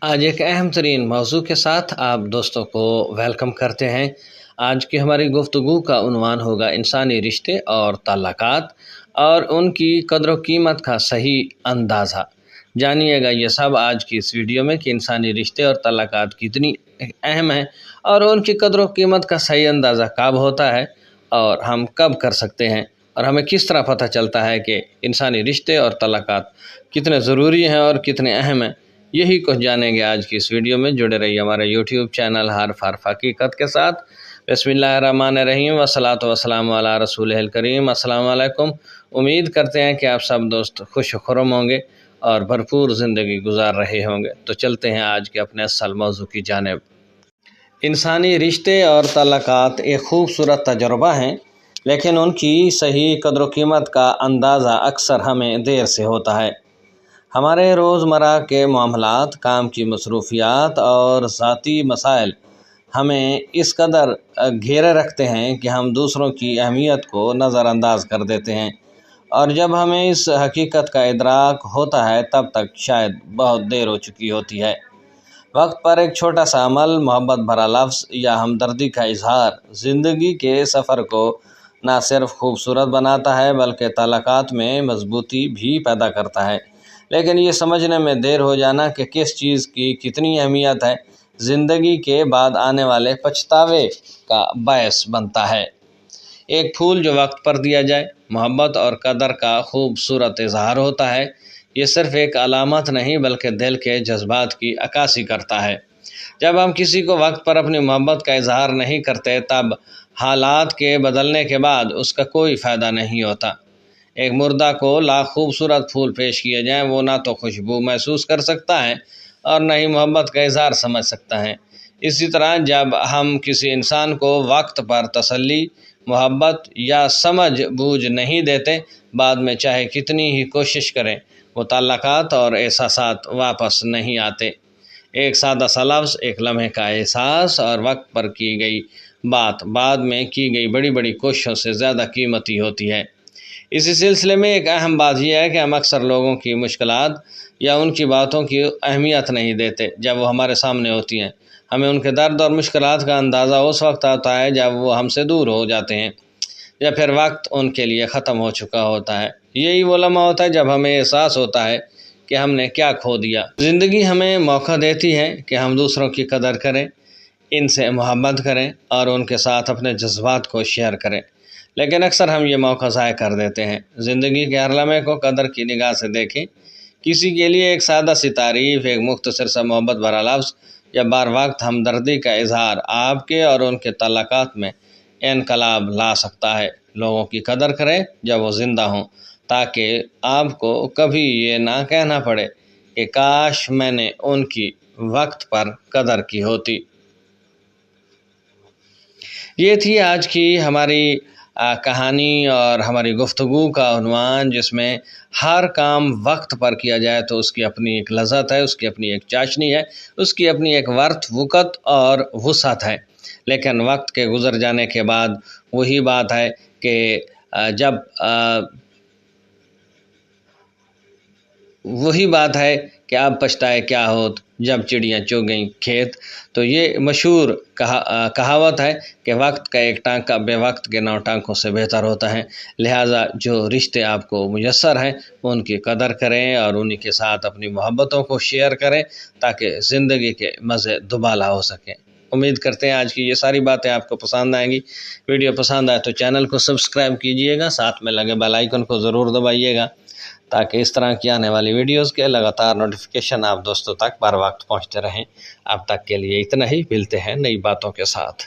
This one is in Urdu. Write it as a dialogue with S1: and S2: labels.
S1: آج ایک اہم ترین موضوع کے ساتھ آپ دوستوں کو ویلکم کرتے ہیں۔ آج کی ہماری گفتگو کا عنوان ہوگا انسانی رشتے اور تعلقات اور ان کی قدر و قیمت کا صحیح اندازہ۔ جانیے گا یہ سب آج کی اس ویڈیو میں کہ انسانی رشتے اور تعلقات کتنی اہم ہیں اور ان کی قدر و قیمت کا صحیح اندازہ کب ہوتا ہے اور ہم کب کر سکتے ہیں، اور ہمیں کس طرح پتہ چلتا ہے کہ انسانی رشتے اور تعلقات کتنے ضروری ہیں اور کتنے اہم ہیں۔ یہی کچھ جانیں گے آج کی اس ویڈیو میں۔ جڑے رہیے ہمارے یوٹیوب چینل حرف حقیقت کے ساتھ۔ بسم اللہ الرحمن الرحیم والصلاۃ والسلام علی رسول الکریم۔ السلام علیکم۔ امید کرتے ہیں کہ آپ سب دوست خوش و خرم ہوں گے اور بھرپور زندگی گزار رہے ہوں گے۔ تو چلتے ہیں آج کے اپنے اصل موضوع کی جانب۔ انسانی رشتے اور تعلقات ایک خوبصورت تجربہ ہیں، لیکن ان کی صحیح قدر و قیمت کا اندازہ اکثر ہمیں دیر سے ہوتا ہے۔ ہمارے روزمرہ کے معاملات، کام کی مصروفیات اور ذاتی مسائل ہمیں اس قدر گھیرے رکھتے ہیں کہ ہم دوسروں کی اہمیت کو نظر انداز کر دیتے ہیں، اور جب ہمیں اس حقیقت کا ادراک ہوتا ہے تب تک شاید بہت دیر ہو چکی ہوتی ہے۔ وقت پر ایک چھوٹا سا عمل، محبت بھرا لفظ یا ہمدردی کا اظہار زندگی کے سفر کو نہ صرف خوبصورت بناتا ہے بلکہ تعلقات میں مضبوطی بھی پیدا کرتا ہے۔ لیکن یہ سمجھنے میں دیر ہو جانا کہ کس چیز کی کتنی اہمیت ہے، زندگی کے بعد آنے والے پچھتاوے کا باعث بنتا ہے۔ ایک پھول جو وقت پر دیا جائے، محبت اور قدر کا خوبصورت اظہار ہوتا ہے۔ یہ صرف ایک علامت نہیں بلکہ دل کے جذبات کی عکاسی کرتا ہے۔ جب ہم کسی کو وقت پر اپنی محبت کا اظہار نہیں کرتے تب حالات کے بدلنے کے بعد اس کا کوئی فائدہ نہیں ہوتا۔ ایک مردہ کو لاکھ خوبصورت پھول پیش کیے جائیں، وہ نہ تو خوشبو محسوس کر سکتا ہے اور نہ ہی محبت کا اظہار سمجھ سکتا ہے۔ اسی طرح جب ہم کسی انسان کو وقت پر تسلی، محبت یا سمجھ بوجھ نہیں دیتے، بعد میں چاہے کتنی ہی کوشش کریں وہ تعلقات اور احساسات واپس نہیں آتے۔ ایک سادہ سا لفظ، ایک لمحے کا احساس اور وقت پر کی گئی بات بعد میں کی گئی بڑی بڑی کوششوں سے زیادہ قیمتی ہوتی ہے۔ اسی سلسلے میں ایک اہم بات یہ ہے کہ ہم اکثر لوگوں کی مشکلات یا ان کی باتوں کی اہمیت نہیں دیتے جب وہ ہمارے سامنے ہوتی ہیں۔ ہمیں ان کے درد اور مشکلات کا اندازہ اس وقت آتا ہے جب وہ ہم سے دور ہو جاتے ہیں یا پھر وقت ان کے لیے ختم ہو چکا ہوتا ہے۔ یہی وہ لمحہ ہوتا ہے جب ہمیں احساس ہوتا ہے کہ ہم نے کیا کھو دیا۔ زندگی ہمیں موقع دیتی ہے کہ ہم دوسروں کی قدر کریں، ان سے محبت کریں اور ان کے ساتھ اپنے جذبات کو شیئر کریں، لیکن اکثر ہم یہ موقع ضائع کر دیتے ہیں۔ زندگی کے ہر لمحے کو قدر کی نگاہ سے دیکھیں۔ کسی کے لیے ایک سادہ سی تعریف، ایک مختصر سا محبت بھرا لفظ یا بار وقت ہمدردی کا اظہار آپ کے اور ان کے تعلقات میں انقلاب لا سکتا ہے۔ لوگوں کی قدر کریں جب وہ زندہ ہوں، تاکہ آپ کو کبھی یہ نہ کہنا پڑے کہ کاش میں نے ان کی وقت پر قدر کی ہوتی۔ یہ تھی آج کی ہماری کہانی اور ہماری گفتگو کا عنوان، جس میں ہر کام وقت پر کیا جائے تو اس کی اپنی ایک لذت ہے، اس کی اپنی ایک چاشنی ہے، اس کی اپنی ایک وقت اور وسعت ہے۔ لیکن وقت کے گزر جانے کے بعد وہی بات ہے کہ اب پچھتائے کیا ہوت جب چڑیاں چگ گئیں کھیت۔ تو یہ مشہور کہاوت ہے کہ وقت کا ایک ٹانکا بے وقت کے 9 ٹانکوں سے بہتر ہوتا ہے۔ لہٰذا جو رشتے آپ کو میسر ہیں ان کی قدر کریں اور انہی کے ساتھ اپنی محبتوں کو شیئر کریں تاکہ زندگی کے مزے دوبالا ہو سکیں۔ امید کرتے ہیں آج کی یہ ساری باتیں آپ کو پسند آئیں گی۔ ویڈیو پسند آئے تو چینل کو سبسکرائب کیجئے گا، ساتھ میں لگے بیل آئیکن کو ضرور دبائیے گا تاکہ اس طرح کی آنے والی ویڈیوز کے لگاتار نوٹیفیکیشن آپ دوستوں تک بر وقت پہنچتے رہیں۔ اب تک کے لیے اتنا ہی، ملتے ہیں نئی باتوں کے ساتھ۔